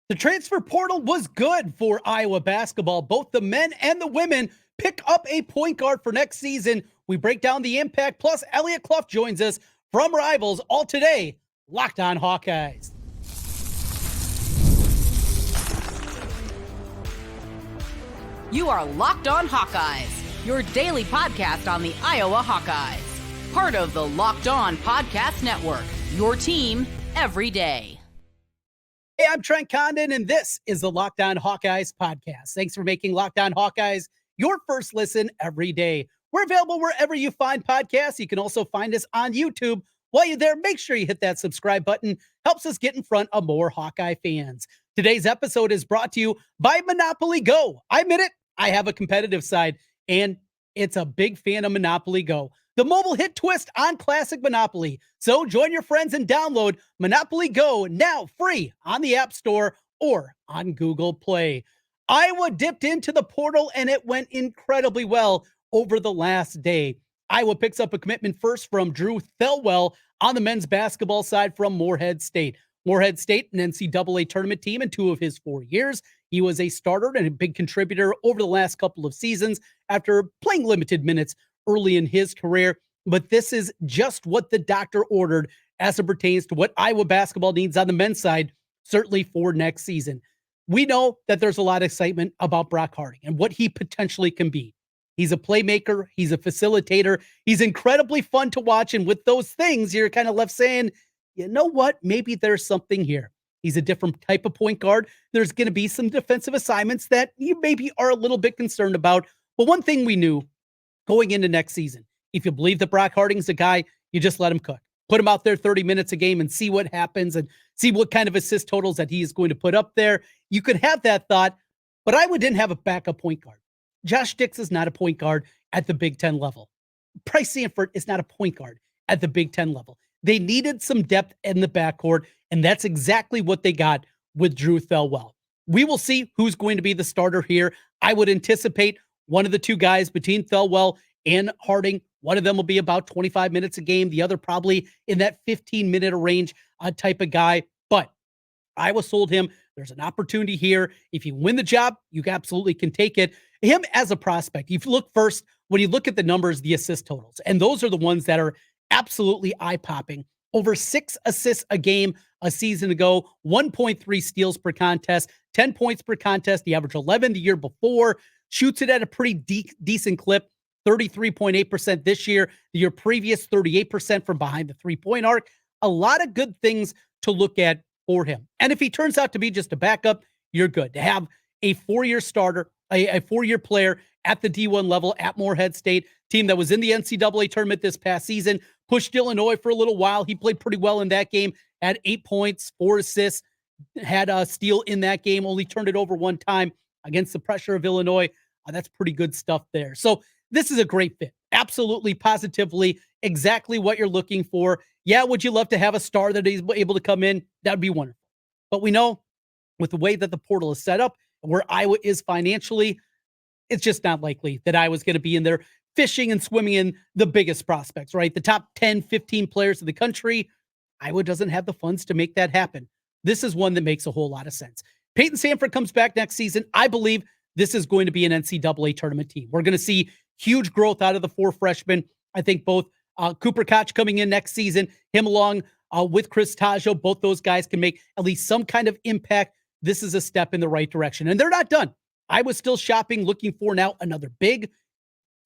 The transfer portal was good for Iowa basketball. Both the men and the women pick up a point guard for next season. We break down the impact, plus Eliot Clough joins us from Rivals, all today, Locked On Hawkeyes. You are Locked On Hawkeyes, your daily podcast on the Iowa Hawkeyes. Part of the Locked On Podcast Network, your team every day. Hey, I'm Trent Condon, and this is the Locked On Hawkeyes podcast. Thanks for making Locked On Hawkeyes your first listen every day. We're available wherever you find podcasts. You can also find us on YouTube. While you're there, make sure you hit that subscribe button. Helps us get in front of more Hawkeye fans. Today's episode is brought to you by Monopoly Go. I admit it, I have a competitive side, and it's a big fan of Monopoly Go, the mobile hit twist on classic Monopoly. So join your friends and download Monopoly Go now free on the App Store or on Google Play. Iowa dipped into the portal and it went incredibly well over the last day. Iowa picks up a commitment first from Drew Thelwell on the men's basketball side from Morehead State. Morehead State, an NCAA tournament team in 2 of his 4 years. He was a starter and a big contributor over the last couple of seasons after playing limited minutes early in his career. But this is just what the doctor ordered as it pertains to what Iowa basketball needs on the men's side, certainly for next season. We know that there's a lot of excitement about Brock Harding and what he potentially can be. He's a playmaker. He's a facilitator. He's incredibly fun to watch. And with those things, you're kind of left saying, you know what? Maybe there's something here. He's a different type of point guard. There's going to be some defensive assignments that you maybe are a little bit concerned about. But one thing we knew going into next season, if you believe that Brock Harding's a guy, you just let him cook. Put him out there 30 minutes a game and see what happens and see what kind of assist totals that he is going to put up there. You could have that thought, but Iowa didn't have a backup point guard. Josh Dix is not a point guard at the Big Ten level. Bryce Sanford is not a point guard at the Big Ten level. They needed some depth in the backcourt, and that's exactly what they got with Drew Thelwell. We will see who's going to be the starter here. I would anticipate one of the two guys between Thelwell and Harding. One of them will be about 25 minutes a game. The other probably in that 15-minute range type of guy. But Iowa sold him. There's an opportunity here. If you win the job, you absolutely can take it. Him as a prospect, you look first, when you look at the numbers, the assist totals, and those are the ones that are absolutely eye-popping. Over 6 assists a game a season ago, 1.3 steals per contest, 10 points per contest. The average 11 the year before. Shoots it at a pretty decent clip, 33.8% this year. The year previous, 38% from behind the three-point arc. A lot of good things to look at for him. And if he turns out to be just a backup, you're good. To have a 4-year starter, a 4-year player at the D1 level at Morehead State, team that was in the NCAA tournament this past season, pushed Illinois for a little while. He played pretty well in that game, had 8 points, 4 assists, had a steal in that game, only turned it over one time against the pressure of Illinois. That's pretty good stuff there. So this is a great fit. Absolutely, positively, exactly what you're looking for. Yeah, would you love to have a star that is able to come in? That would be wonderful. But we know with the way that the portal is set up, where Iowa is financially, it's just not likely that Iowa's going to be in there fishing and swimming in the biggest prospects, right? The top 10, 15 players in the country. Iowa doesn't have the funds to make that happen. This is one that makes a whole lot of sense. Peyton Sanford comes back next season. I believe this is going to be an NCAA tournament team. We're going to see huge growth out of the 4 freshmen. I think both Cooper Koch coming in next season, him along with Chris Taggio, both those guys can make at least some kind of impact. This is a step in the right direction. And they're not done. I was still shopping, looking for now another big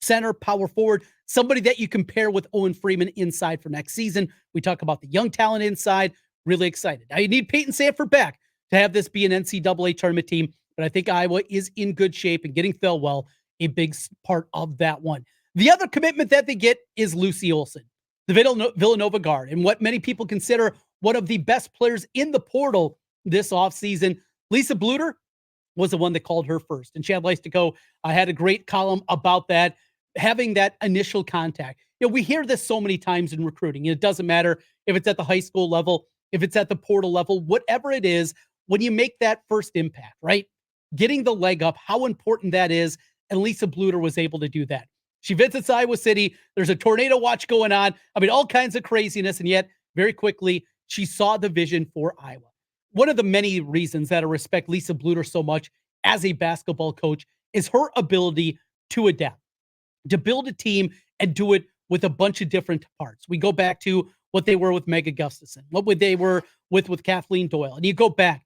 center, power forward, somebody that you compare with Owen Freeman inside for next season. We talk about the young talent inside. Really excited. Now you need Peyton Sanford back to have this be an NCAA tournament team. But I think Iowa is in good shape, and getting Thelwell a big part of that one. The other commitment that they get is Lucy Olsen, the Villanova guard, and what many people consider one of the best players in the portal this offseason. Lisa Bluter was the one that called her first, and Chad Leistikow had a great column about that, having that initial contact. You know, we hear this so many times in recruiting, and it doesn't matter if it's at the high school level, if it's at the portal level, whatever it is, when you make that first impact, right? Getting the leg up, how important that is. And Lisa Bluter was able to do that. She visits Iowa City. There's a tornado watch going on. I mean, all kinds of craziness. And yet, very quickly, she saw the vision for Iowa. one of the many reasons that I respect Lisa Bluter so much as a basketball coach is her ability to adapt, to build a team and do it with a bunch of different parts. We go back to what they were with Mega Gustafson, they were with Kathleen Doyle. And you go back,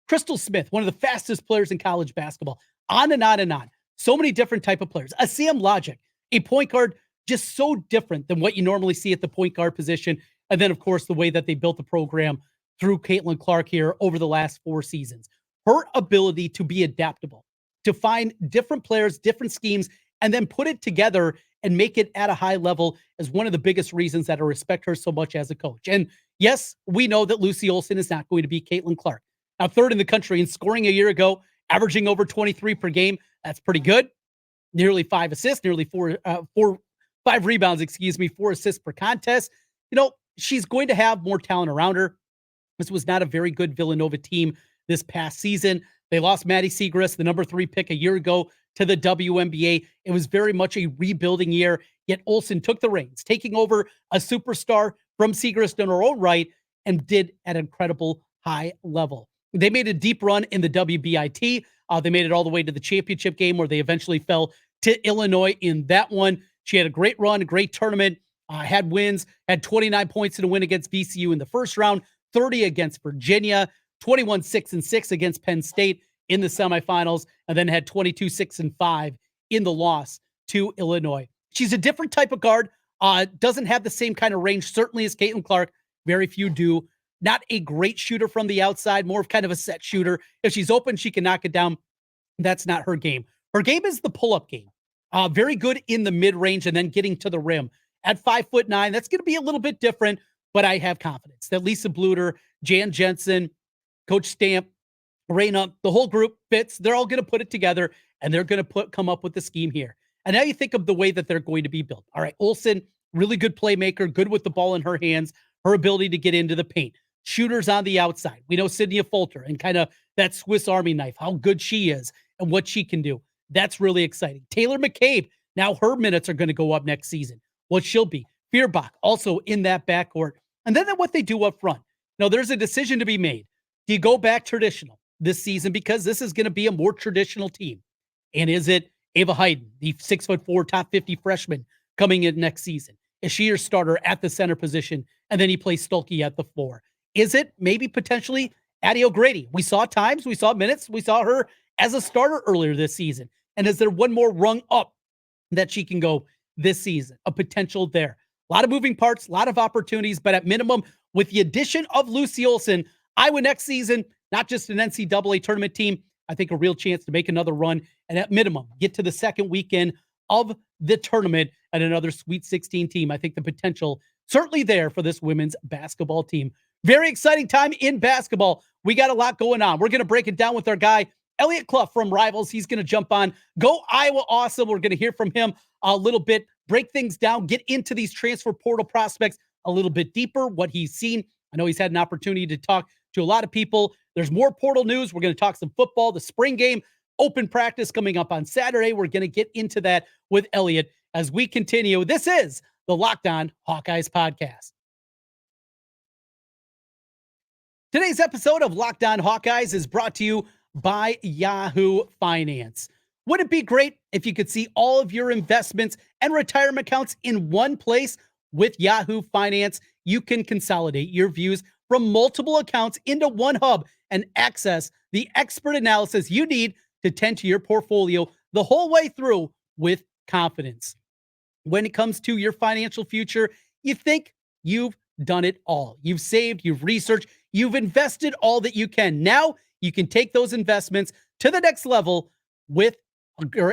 Crystal Smith, one of the fastest players in college basketball, on and on and on. So many different type of players. A Sam Logic, a point guard, just so different than what you normally see at the point guard position. And then, of course, the way that they built the program through Caitlin Clark here over the last 4 seasons. Her ability to be adaptable, to find different players, different schemes, and then put it together and make it at a high level is one of the biggest reasons that I respect her so much as a coach. And yes, we know that Lucy Olsen is not going to be Caitlin Clark. Now, 3rd in the country in scoring a year ago, averaging over 23 per game. That's pretty good. Nearly 5 assists, nearly 5 rebounds, 4 assists per contest. She's going to have more talent around her. This was not a very good Villanova team this past season. They lost Maddie Siegrist, the number 3 pick a year ago, to the WNBA. It was very much a rebuilding year, yet Olsen took the reins, taking over a superstar from Siegrist in her own right and did at an incredible high level. They made a deep run in the WBIT. They made it all the way to the championship game where they eventually fell to Illinois in that one. She had a great run, a great tournament, had wins, had 29 points in a win against VCU in the first round, 30 against Virginia, 21-6-6 against Penn State in the semifinals, and then had 22-6-5 in the loss to Illinois. She's a different type of guard, doesn't have the same kind of range, certainly as Caitlin Clark. Very few do. Not a great shooter from the outside, more of kind of a set shooter. If she's open, she can knock it down. That's not her game. Her game is the pull-up game. Very good in the mid-range and then getting to the rim. At 5'9", that's going to be a little bit different, but I have confidence that Lisa Bluter, Jan Jensen, Coach Stamp, Raina, the whole group fits. They're all going to put it together, and they're going to come up with the scheme here. And now you think of the way that they're going to be built. All right, Olsen, really good playmaker, good with the ball in her hands, her ability to get into the paint. Shooters on the outside. We know Sydney Folter and kind of that Swiss Army knife, how good she is and what she can do. That's really exciting. Taylor McCabe, now her minutes are going to go up next season. What she'll be. Feuerbach also in that backcourt. And then what they do up front. Now, there's a decision to be made. Do you go back traditional this season because this is going to be a more traditional team? And is it Ava Hayden, the 6'4", top 50 freshman coming in next season? Is she your starter at the center position? And then you play Stulke at the 4. Is it maybe potentially Addie O'Grady? We saw times, we saw minutes, we saw her as a starter earlier this season. And is there one more rung up that she can go this season? A potential there. A lot of moving parts, a lot of opportunities, but at minimum, with the addition of Lucy Olsen, Iowa next season, not just an NCAA tournament team, I think a real chance to make another run and at minimum, get to the second weekend of the tournament and another Sweet 16 team. I think the potential certainly there for this women's basketball team. Very exciting time in basketball. We got a lot going on. We're going to break it down with our guy, Eliot Clough from Rivals. He's going to jump on. Go Iowa Awesome. We're going to hear from him a little bit, break things down, get into these transfer portal prospects a little bit deeper, what he's seen. I know he's had an opportunity to talk to a lot of people. There's more portal news. We're going to talk some football, the spring game, open practice coming up on Saturday. We're going to get into that with Eliot as we continue. This is the Locked On Hawkeyes Podcast. Today's episode of Locked On Hawkeyes is brought to you by Yahoo Finance. Wouldn't it be great if you could see all of your investments and retirement accounts in one place? With Yahoo Finance, you can consolidate your views from multiple accounts into one hub and access the expert analysis you need to tend to your portfolio the whole way through with confidence. When it comes to your financial future, you think you've done it all. You've saved, you've researched, you've invested all that you can. Now you can take those investments to the next level with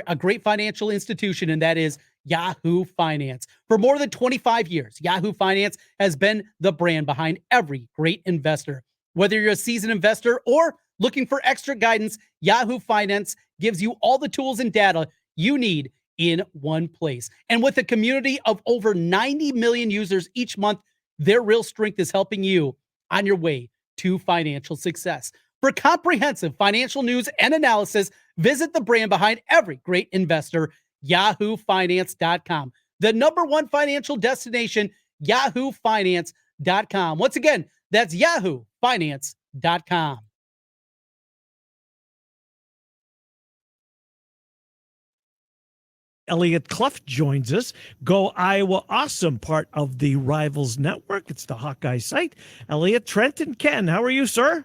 a great financial institution, and that is Yahoo Finance. For more than 25 years, Yahoo Finance has been the brand behind every great investor. Whether you're a seasoned investor or looking for extra guidance, Yahoo Finance gives you all the tools and data you need in one place. And with a community of over 90 million users each month, their real strength is helping you on your way to financial success. For comprehensive financial news and analysis, visit the brand behind every great investor, yahoofinance.com. The #1 financial destination, yahoofinance.com. Once again, that's yahoofinance.com. Hawkeyes.com. Eliot Clough joins us. Go Iowa Awesome, part of the Rivals Network. It's the Hawkeye site. Eliot, Trent, and Ken, how are you, sir?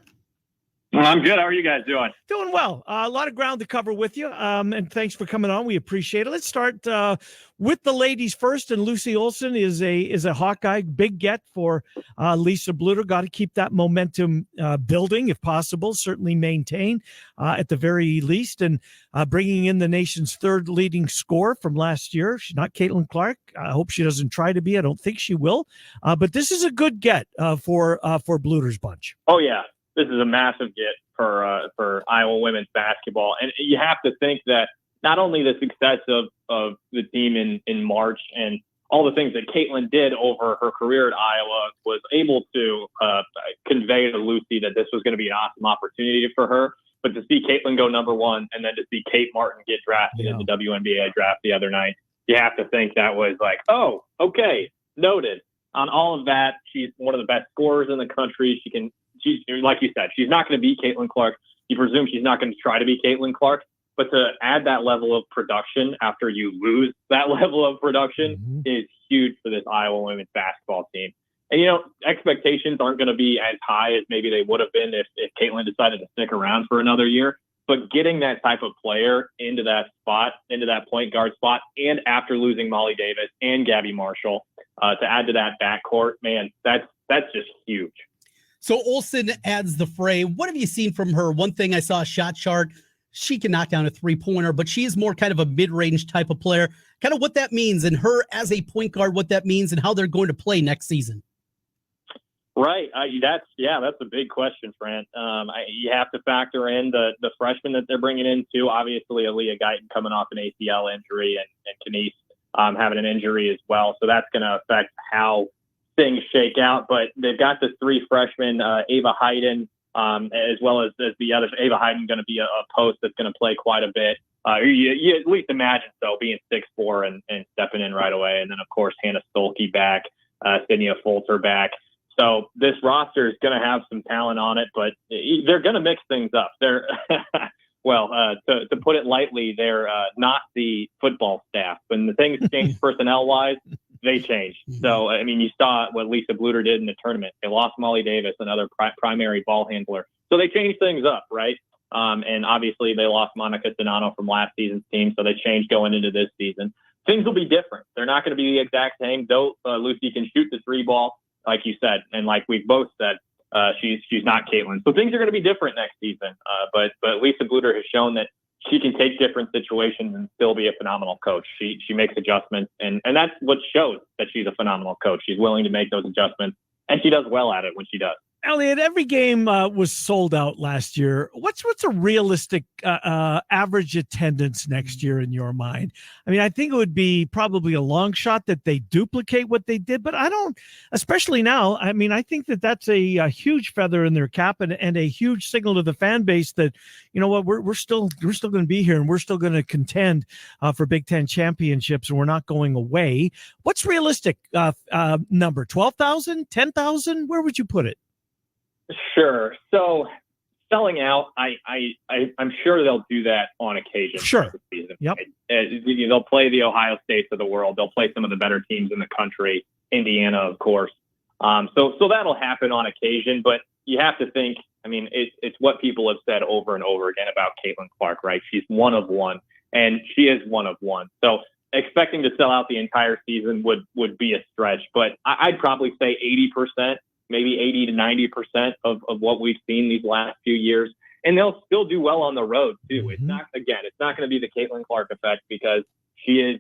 Well, I'm good. How are you guys doing? Doing well. A lot of ground to cover with you, and thanks for coming on. We appreciate it. Let's start with the ladies first, and Lucy Olsen is a Hawkeye. Big get for Lisa Bluder. Got to keep that momentum building if possible, certainly maintain at the very least, and bringing in the nation's third leading scorer from last year. She's not Caitlin Clark. I hope she doesn't try to be. I don't think she will, but this is a good get for Bluder's bunch. Oh, yeah. This is a massive get for Iowa women's basketball. And you have to think that not only the success of the team in March and all the things that Caitlin did over her career at Iowa was able to convey to Lucy that this was going to be an awesome opportunity for her. But to see Caitlin go number one and then to see Kate Martin get drafted in the WNBA draft the other night, you have to think that was like, oh, okay, noted. On all of that, she's one of the best scorers in the country. She's like you said, she's not going to be Caitlin Clark. You presume she's not going to try to be Caitlin Clark, but to add that level of production after you lose that level of production is huge for this Iowa women's basketball team. And, expectations aren't going to be as high as maybe they would have been if Caitlin decided to stick around for another year. But getting that type of player into that spot, into that point guard spot, and after losing Molly Davis and Gabby Marshall to add to that backcourt, man, that's just huge. So Olsen adds the fray. What have you seen from her? One thing I saw a shot chart. She can knock down a three-pointer, but she is more kind of a mid-range type of player. Kind of what that means, and her as a point guard, what that means, and how they're going to play next season. Right. That's a big question, Trent. You have to factor in the freshmen that they're bringing in too. Obviously, Aaliyah Guyton coming off an ACL injury and Kenise having an injury as well. So that's going to affect how things shake out. But they've got the three freshmen, Ava Hayden, as well as the other. Ava Hayden going to be a post that's going to play quite a bit. You at least imagine so, being 6'4" and stepping in right away. And then, of course, Hannah Stolke back, Sydney Fulter back. So this roster is going to have some talent on it, but they're going to mix things up. They're to put it lightly, they're not the football staff. When the things change personnel-wise, they change. So, I mean, you saw what Lisa Bluder did in the tournament. They lost Molly Davis, another primary ball handler. So they changed things up, right? And obviously they lost Monica Donano from last season's team, so they changed going into this season. Things will be different. They're not going to be the exact same, though Lucy can shoot the three ball, like you said, and like we've both said, she's not Caitlin. So things are going to be different next season. But Lisa Bluder has shown that she can take different situations and still be a phenomenal coach. She makes adjustments, and that's what shows that she's a phenomenal coach. She's willing to make those adjustments, and she does well at it when she does. Eliot, every game was sold out last year. What's a realistic average attendance next year in your mind? I mean, I think it would be probably a long shot that they duplicate what they did, but I don't, especially now. I mean, I think that's a huge feather in their cap and a huge signal to the fan base that, you know what, we're still going to be here and we're still going to contend for Big Ten championships and we're not going away. What's realistic number? 12,000, 10,000? Where would you put it? Sure. So selling out, I'm sure they'll do that on occasion. Sure. Season, yep. Right? They'll play the Ohio States of the world. They'll play some of the better teams in the country, Indiana, of course. So that'll happen on occasion, but you have to think, I mean, it's what people have said over and over again about Caitlin Clark, right? She's one of one, and she is one of one. So expecting to sell out the entire season would be a stretch, but I'd probably say 80%. Maybe 80 to 90% of what we've seen these last few years. And they'll still do well on the road too. It's not going to be the Caitlin Clark effect because she is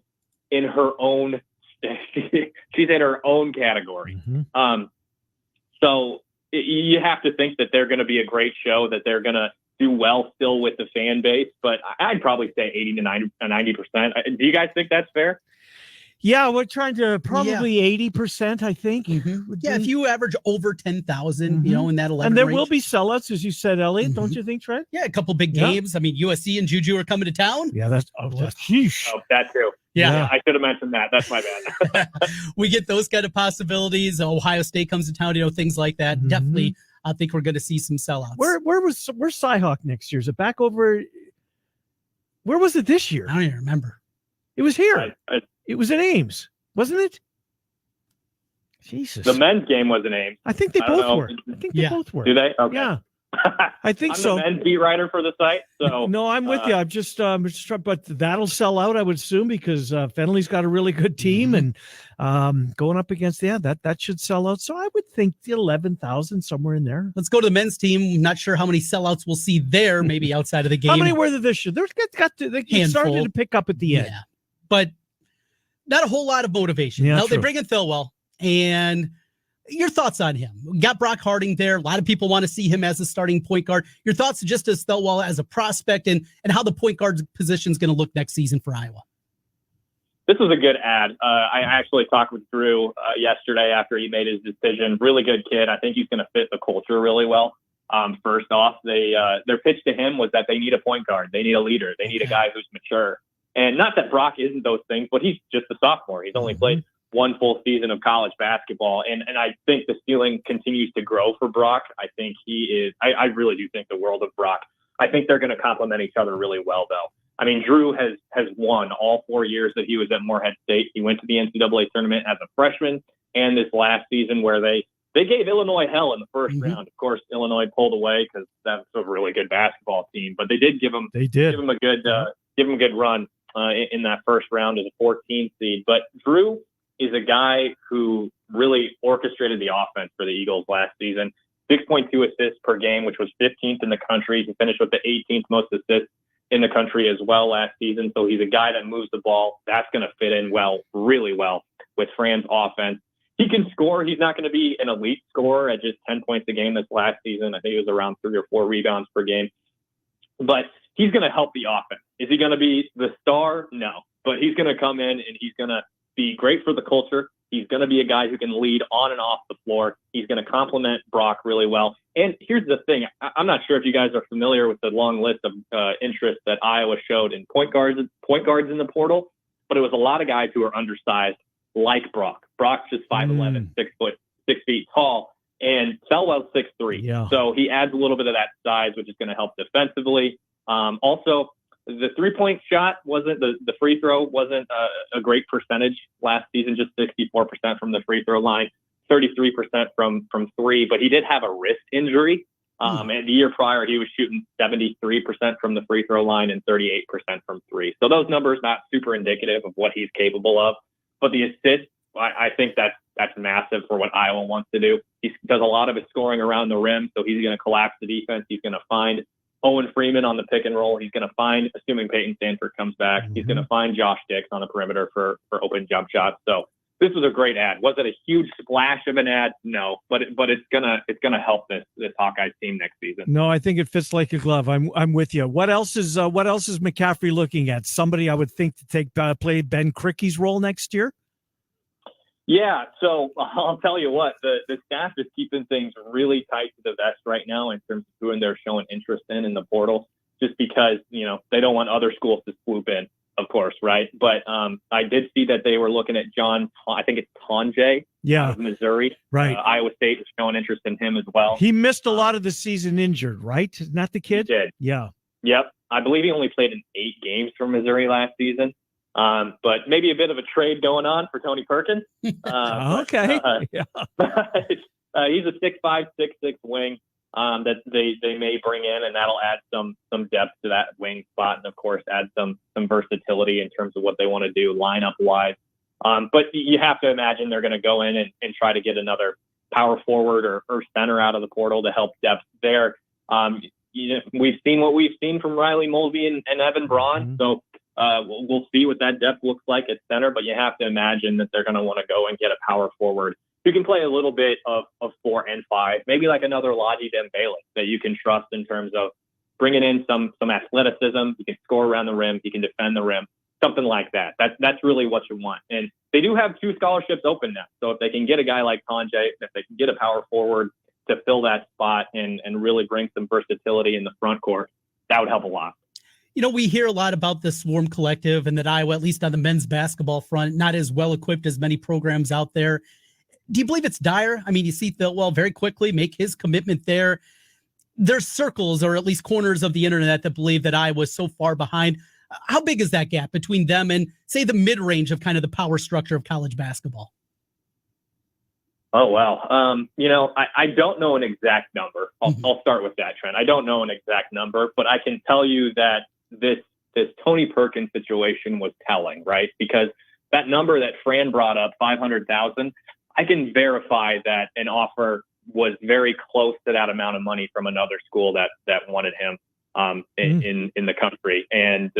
in her own, she's in her own category. So you have to think that they're going to be a great show, that they're going to do well still with the fan base, but I'd probably say 80 to 90%. Do you guys think that's fair? Yeah, we're trying to probably 80%, I think. Yeah, if you average over 10,000, in that 11 and there range. will be sellouts, as you said, Eliot. Don't you think, Trent? Yeah, a couple big games. I mean, USC and Juju are coming to town. Yeah, that's sheesh. Oh, that too. Yeah. I should have mentioned that. That's my bad. We get those kind of possibilities. Ohio State comes to town, things like that. Definitely I think we're going to see some sellouts. Where's Cyhawk next year? Is it back over? Where was it this year? I don't even remember. It was here. It was in Ames, wasn't it? Jesus. The men's game was in Ames. I think they both were. I think they both were. Do they? Okay. Yeah. I think I'm so. the men's beat writer for the site. So no, I'm with you. I'm just trying, but that'll sell out, I would assume, because Fenley's got a really good team, and going up against that should sell out. So I would think the 11,000 somewhere in there. Let's go to the men's team. Not sure how many sellouts we'll see there. Maybe outside of the game. How many were there this year? They started to pick up at the end, but not a whole lot of motivation. Yeah, now they bring in Thelwell, and your thoughts on him? We got Brock Harding there. A lot of people want to see him as a starting point guard. Your thoughts just as Thelwell as a prospect and how the point guard position is going to look next season for Iowa. This was a good ad. I actually talked with Drew yesterday after he made his decision. Really good kid. I think he's going to fit the culture really well. First off, their pitch to him was that they need a point guard. They need a leader. They need a guy who's mature. And not that Brock isn't those things, but he's just a sophomore. He's only played one full season of college basketball. And I think the ceiling continues to grow for Brock. I think he is, I really do think the world of Brock. I think they're going to complement each other really well, though. I mean, Drew has won all 4 years that he was at Morehead State. He went to the NCAA tournament as a freshman, and this last season where they gave Illinois hell in the first round. Of course, Illinois pulled away because that's a really good basketball team, but they did give him a good run in that first round as a 14th seed. But Drew is a guy who really orchestrated the offense for the Eagles last season. 6.2 assists per game, which was 15th in the country. He finished with the 18th most assists in the country as well last season. So he's a guy that moves the ball. That's going to fit in really well with Fran's offense. He can score. He's not going to be an elite scorer at just 10 points a game this last season. I think it was around 3 or 4 rebounds per game. But he's going to help the offense. Is he going to be the star? No. But he's going to come in and he's going to be great for the culture. He's going to be a guy who can lead on and off the floor. He's going to complement Brock really well. And here's the thing. I'm not sure if you guys are familiar with the long list of interests that Iowa showed in point guards in the portal, but it was a lot of guys who are undersized like Brock. Brock's just 5'11", 6 feet tall, and Thelwell's 6'3". Yeah. So he adds a little bit of that size, which is going to help defensively. Also, the 3-point shot the free throw wasn't a great percentage last season, just 64% from the free throw line, 33% from three, but he did have a wrist injury. And the year prior, he was shooting 73% from the free throw line and 38% from three. So those numbers not super indicative of what he's capable of, but the assist, I think that's massive for what Iowa wants to do. He does a lot of his scoring around the rim, so he's going to collapse the defense. He's going to find Owen Freeman on the pick and roll. He's going to find, assuming Peyton Stanford comes back, he's going to find Josh Dix on the perimeter for open jump shots. So this was a great ad. Was it a huge splash of an ad? No, but it's gonna help this Hawkeyes team next season. No, I think it fits like a glove. I'm with you. What else is McCaffrey looking at? Somebody I would think to play Ben Crickey's role next year. Yeah, so I'll tell you what, the staff is keeping things really tight to the vest right now in terms of who they're showing interest in the portal, just because, they don't want other schools to swoop in, of course, right? But I did see that they were looking at I think it's Tonje of Missouri. Right. Iowa State is showing interest in him as well. He missed a lot of the season injured, right? Not the kid? He did. Yeah. Yep. I believe he only played in 8 games for Missouri last season. But maybe a bit of a trade going on for Tony Perkins. Okay. He's a 6'5", 6'6" wing that they may bring in, and that'll add some depth to that wing spot, and of course add some versatility in terms of what they want to do lineup wise. But you have to imagine they're going to go in and try to get another power forward or center out of the portal to help depth there. We've seen what we've seen from Riley Mulvey and Evan Braun, so. We'll see what that depth looks like at center, but you have to imagine that they're going to want to go and get a power forward who can play a little bit of 4 and 5, maybe like another Lodgy Dembele that you can trust in terms of bringing in some athleticism. He can score around the rim. He can defend the rim, something like that. That's really what you want. And they do have 2 scholarships open now. So if they can get a guy like Tonje, if they can get a power forward to fill that spot and really bring some versatility in the front court, that would help a lot. We hear a lot about the Swarm Collective and that Iowa, at least on the men's basketball front, not as well equipped as many programs out there. Do you believe it's dire? I mean, you see Thelwell very quickly make his commitment there. There's circles, or at least corners of the internet, that believe that Iowa was so far behind. How big is that gap between them and, say, the mid-range of kind of the power structure of college basketball? Oh, wow. I don't know an exact number. I'll start with that, Trent. I don't know an exact number, but I can tell you that this Tony Perkins situation was telling, right? Because that number that Fran brought up, 500,000, I can verify that an offer was very close to that amount of money from another school that wanted him in the country. And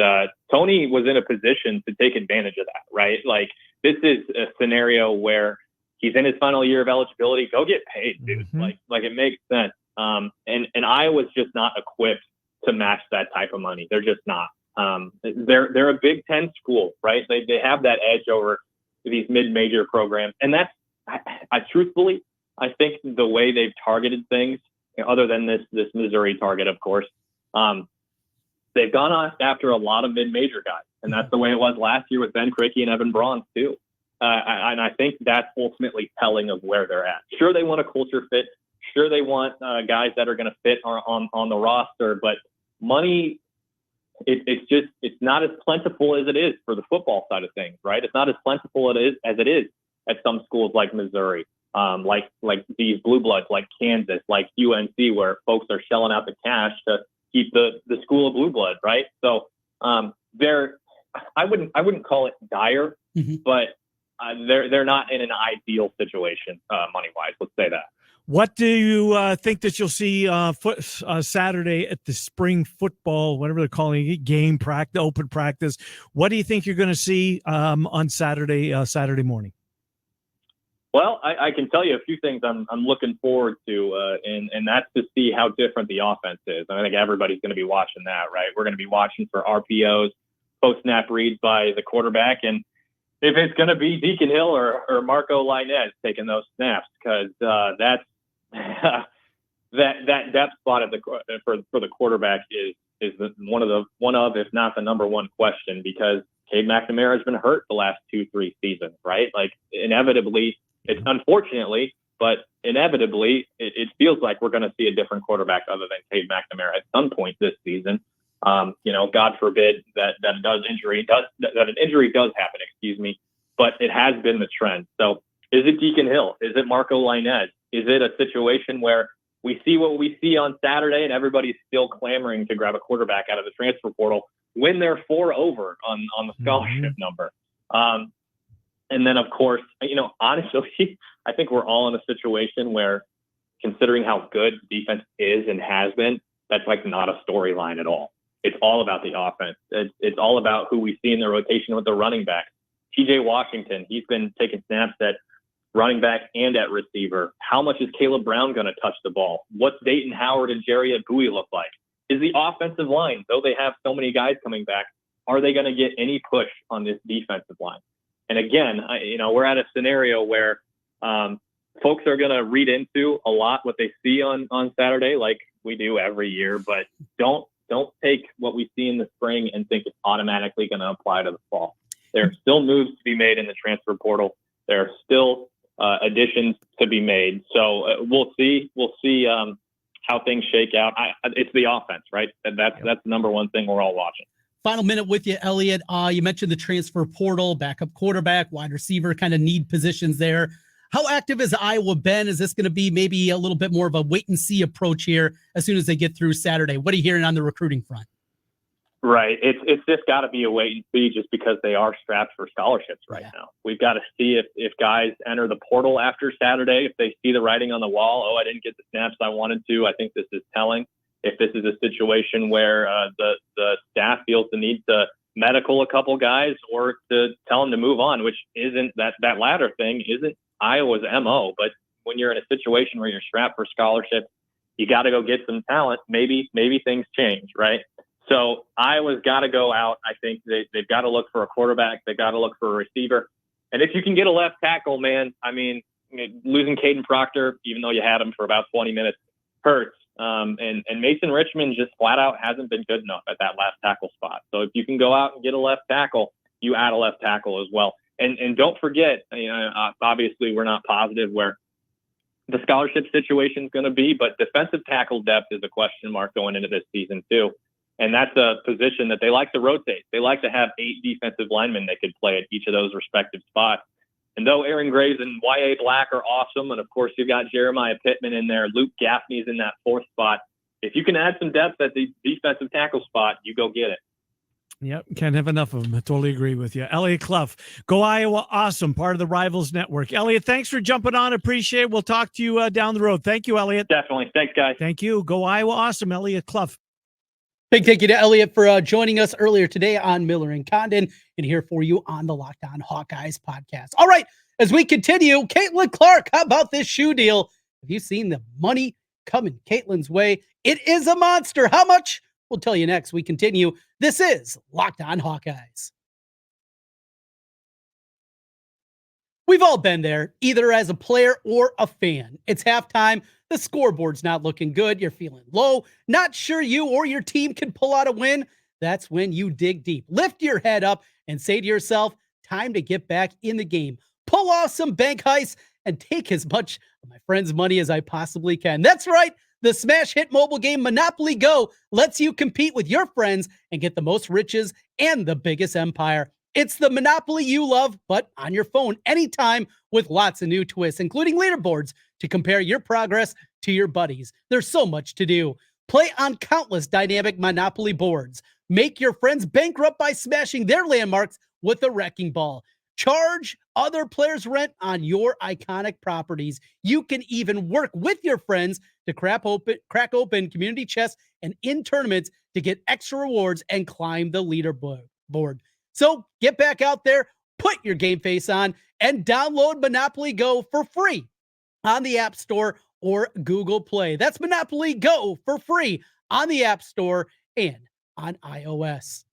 Tony was in a position to take advantage of that, right? Like, this is a scenario where he's in his final year of eligibility. Go get paid, dude. Like it makes sense. And Iowa's just not equipped to match that type of money. They're just not. They're a Big Ten school, right? They have that edge over these mid-major programs. And that's, I truthfully, I think the way they've targeted things, other than this Missouri target, of course, they've gone after a lot of mid-major guys. And that's the way it was last year with Ben Krikke and Evan Braun too. And I think that's ultimately telling of where they're at. Sure, they want a culture fit. Sure, they want guys that are going to fit on the roster. But money, it's not as plentiful as it is for the football side of things, right? It's not as plentiful as it is at some schools like Missouri, like these blue bloods, like Kansas, like UNC, where folks are shelling out the cash to keep the school of blue blood, right? So I wouldn't call it dire, but they're not in an ideal situation money wise. Let's say that. What do you think that you'll see Saturday at the spring football, whatever they're calling it, game practice, open practice? What do you think you're going to see on Saturday morning? Well, I can tell you a few things I'm looking forward to, and that's to see how different the offense is. And I think everybody's going to be watching that, right? We're going to be watching for RPOs, post-snap reads by the quarterback, and if it's going to be Deacon Hill or Marco Lainez taking those snaps, because that's that depth spot for the quarterback is one of if not the number one question, because Cade McNamara has been hurt the last 2-3 seasons, right? Like, inevitably, it's unfortunately, but inevitably, it feels like we're going to see a different quarterback other than Cade McNamara at some point this season. God forbid that an injury does happen, but it has been the trend. So is it Deacon Hill? Is it Marco Lainez? Is it a situation where we see what we see on Saturday and everybody's still clamoring to grab a quarterback out of the transfer portal when they're 4 over on the scholarship number? And then, of course, honestly, I think we're all in a situation where, considering how good defense is and has been, that's like not a storyline at all. It's all about the offense. It's all about who we see in the rotation with the running backs. TJ Washington, he's been taking snaps at running back and at receiver. How much is Caleb Brown going to touch the ball? What's Dayton Howard and Jerry Abui look like? Is the offensive line, though they have so many guys coming back, are they going to get any push on this defensive line? And again, we're at a scenario where folks are going to read into a lot what they see on Saturday, like we do every year, but don't take what we see in the spring and think it's automatically going to apply to the fall. There are still moves to be made in the transfer portal. There are still additions to be made. So we'll see how things shake out. It's the offense, right? That's the number one thing we're all watching. Final minute with you, Eliot. You mentioned the transfer portal, backup quarterback, wide receiver, kind of need positions there. How active has Iowa been? Is this going to be maybe a little bit more of a wait and see approach here as soon as they get through Saturday? What are you hearing on the recruiting front? Right. It's just got to be a wait and see, just because they are strapped for scholarships right now. We've got to see if guys enter the portal after Saturday, if they see the writing on the wall. Oh, I didn't get the snaps I wanted to. I think this is telling. If this is a situation where the staff feels the need to medical a couple guys or to tell them to move on, which isn't that latter thing isn't Iowa's MO. But when you're in a situation where you're strapped for scholarships, you got to go get some talent. Maybe things change, right? So Iowa's got to go out. I think they've got to look for a quarterback. They've got to look for a receiver. And if you can get a left tackle, man, I mean, losing Caden Proctor, even though you had him for about 20 minutes, hurts. And Mason Richmond just flat out hasn't been good enough at that left tackle spot. So if you can go out and get a left tackle, you add a left tackle as well. And don't forget, obviously we're not positive where the scholarship situation is going to be, but defensive tackle depth is a question mark going into this season too. And that's a position that they like to rotate. They like to have 8 defensive linemen that could play at each of those respective spots. And though Aaron Graves and Y.A. Black are awesome, and of course you've got Jeremiah Pittman in there, Luke Gaffney's in that 4th spot. If you can add some depth at the defensive tackle spot, you go get it. Yep, can't have enough of them. I totally agree with you. Eliot Clough, go Iowa, awesome, part of the Rivals Network. Eliot, thanks for jumping on. Appreciate it. We'll talk to you down the road. Thank you, Eliot. Definitely. Thanks, guys. Thank you. Go Iowa, awesome, Eliot Clough. Big thank you to Eliot for joining us earlier today on Miller and Condon, and here for you on the Locked On Hawkeyes podcast. All right, as we continue, Caitlin Clark, how about this shoe deal? Have you seen the money coming Caitlin's way? It is a monster. How much? We'll tell you next. We continue. This is Locked On Hawkeyes. We've all been there, either as a player or a fan. It's halftime. The scoreboard's not looking good. You're feeling low. Not sure you or your team can pull out a win. That's when you dig deep. Lift your head up and say to yourself, time to get back in the game. Pull off some bank heists and take as much of my friend's money as I possibly can. That's right. The smash hit mobile game Monopoly Go lets you compete with your friends and get the most riches and the biggest empire. It's the Monopoly you love, but on your phone anytime with lots of new twists, including leaderboards to compare your progress to your buddies. There's so much to do. Play on countless dynamic Monopoly boards. Make your friends bankrupt by smashing their landmarks with a wrecking ball. Charge other players' rent on your iconic properties. You can even work with your friends to crack open community chests and in tournaments to get extra rewards and climb the leaderboard. So get back out there, put your game face on, and download Monopoly Go for free on the App Store or Google Play. That's Monopoly Go for free on the App Store and on iOS.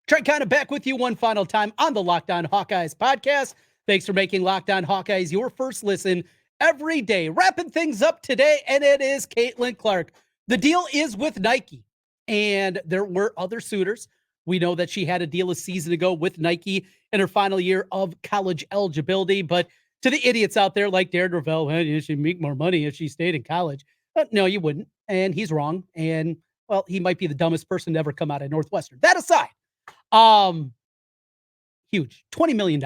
Trent Condon back with you one final time on the Locked On Hawkeyes podcast. Thanks for making Locked On Hawkeyes your first listen every day. Wrapping things up today, and it is Caitlin Clark. The deal is with Nike, and there were other suitors. We know that she had a deal a season ago with Nike in her final year of college eligibility, but to the idiots out there like Drew Thelwell, she'd make more money if she stayed in college. No, you wouldn't, and he's wrong, and, well, he might be the dumbest person to ever come out of Northwestern. That aside, huge, $20 million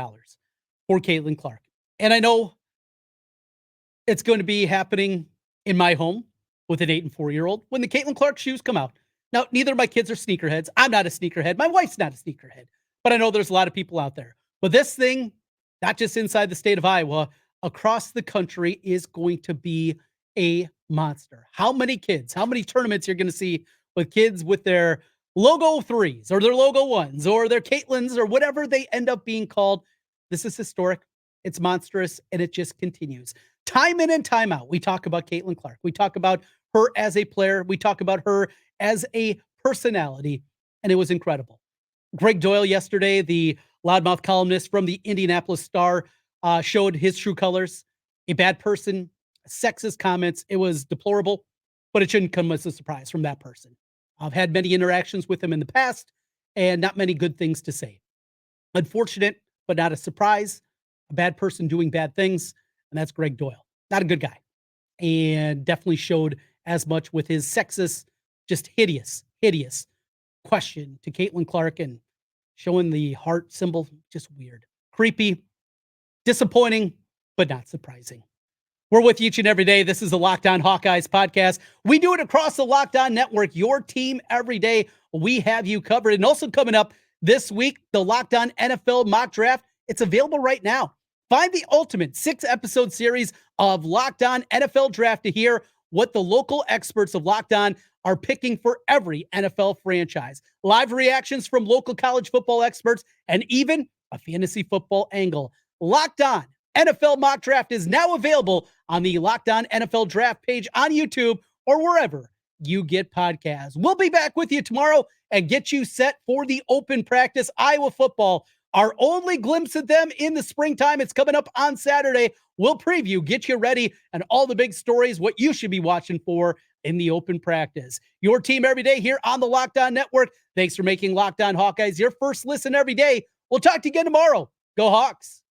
for Caitlin Clark. And I know it's going to be happening in my home with an 8 and 4-year-old when the Caitlin Clark shoes come out. Now, neither of my kids are sneakerheads. I'm not a sneakerhead. My wife's not a sneakerhead, but I know there's a lot of people out there. But this thing, not just inside the state of Iowa, across the country is going to be a monster. How many kids, how many tournaments you're going to see with kids with their logo 3s or their logo 1s or their Caitlins or whatever they end up being called. This is historic. It's monstrous, and it just continues. Time in and time out, we talk about Caitlin Clark. We talk about her as a player. We talk about her as a personality, and it was incredible. Greg Doyle yesterday, the loudmouth columnist from the Indianapolis Star, showed his true colors. A bad person, sexist comments. It was deplorable, but it shouldn't come as a surprise from that person. I've had many interactions with him in the past and not many good things to say. Unfortunate, but not a surprise. A bad person doing bad things, and that's Greg Doyle. Not a good guy. And definitely showed as much with his sexist, just hideous question to Caitlin Clark and showing the heart symbol. Just weird. Creepy. Disappointing, but not surprising. We're with you each and every day. This is the Locked On Hawkeyes podcast. We do it across the Locked On Network, your team every day. We have you covered. And also coming up this week, the Locked On NFL mock draft. It's available right now. Find the ultimate 6-episode series of Locked On NFL Draft to hear what the local experts of Locked On are picking for every NFL franchise. Live reactions from local college football experts and even a fantasy football angle. Locked On NFL Mock Draft is now available on the Locked On NFL Draft page on YouTube or wherever you get podcasts. We'll be back with you tomorrow and get you set for the open practice Iowa football. Our only glimpse at them in the springtime. It's coming up on Saturday. We'll preview, get you ready, and all the big stories, what you should be watching for in the open practice. Your team every day here on the Locked On Network. Thanks for making Locked On Hawkeyes your first listen every day. We'll talk to you again tomorrow. Go Hawks.